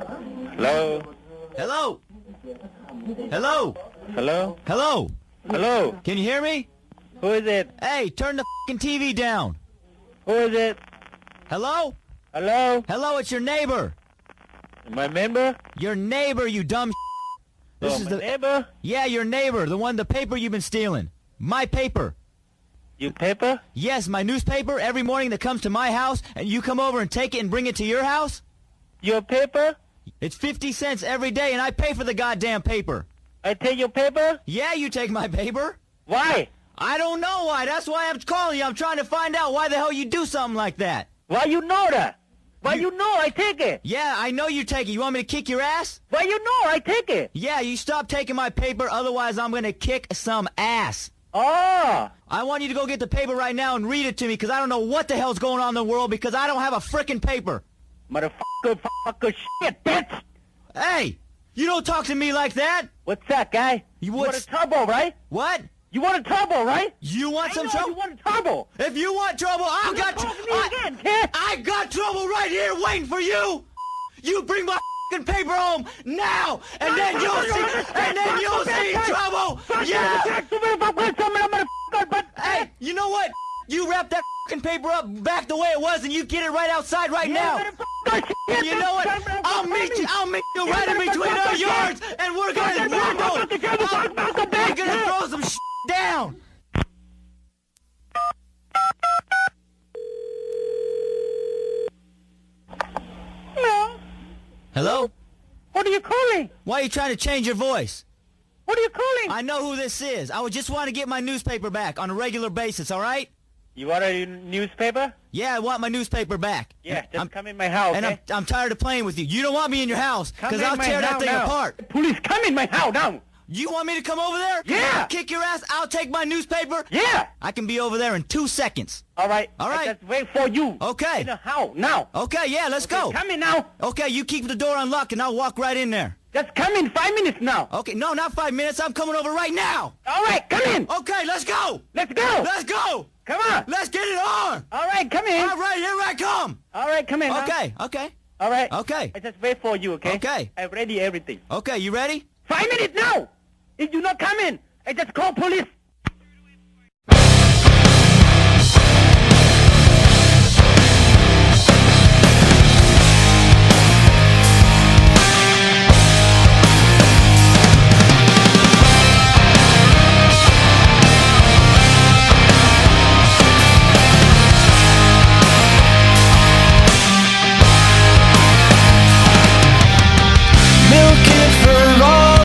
Hello? Hello? Hello? Hello? Hello? Hello? Can you hear me? Who is it? Hey, turn the fucking TV down. Who is it? Hello? Hello? Hello, it's your neighbor. My member? Your neighbor, you dumb This is my the neighbor? Yeah, your neighbor, the paper you've been stealing. My paper. You paper? Yes, my newspaper every morning that comes to my house and you come over and take it and bring it to your house? Your paper? It's 50 cents every day and I pay for the goddamn paper. I take your paper? Yeah, you take my paper. Why? I don't know why. That's why I'm calling you. I'm trying to find out why the hell you do something like that. Why you know that? Why you know I take it? Yeah, I know you take it. You want me to kick your ass? Why you know I take it? Yeah, you stop taking my paper, otherwise I'm gonna kick some ass. Oh! I want you to go get the paper right now and read it to me, because I don't know what the hell's going on in the world, because I don't have a frickin' paper. Motherfucker, shit, bitch! Hey! You don't talk to me like that! What's that, guy? You want a turbo, right? What? You want a turbo, right? You want some trouble? You want a turbo! If you want trouble, I got again, kid! I got trouble right here waiting for you! You bring my fucking paper home now, and then you'll see trouble! Yeah! Hey, you know what? You wrap that fucking paper up back the way it was, and you get it right outside right now. You know what? I'll meet you right in between our yards, and we're gonna throw some shit down. Hello? Hello? What are you calling? Why are you trying to change your voice? What are you calling? I know who this is. I just want to get my newspaper back on a regular basis, all right? You want a newspaper? Yeah, I want my newspaper back. Yeah, just come in my house, And okay? I'm tired of playing with you. You don't want me in your house, because Come I'll in my tear that house thing now. apart. Police, come in my house now! You want me to come over there? Yeah! Kick your ass, I'll take my newspaper? Yeah! I can be over there in 2 seconds. All right. All right. Just wait for you. Okay. In the house, now. Okay, yeah, let's go. Come in now. Okay, you keep the door unlocked and I'll walk right in there. Just come in 5 minutes now. Okay, no, not 5 minutes. I'm coming over right now. All right, come in. Okay, let's go. Let's go. Let's go. Come on. Let's get it on. All right, come in. All right, here I come. All right, come in now. Okay, okay, All right. okay. I just wait for you, okay? Okay. I ready everything. Okay, you ready? 5 minutes now. If you not come in, I just call police.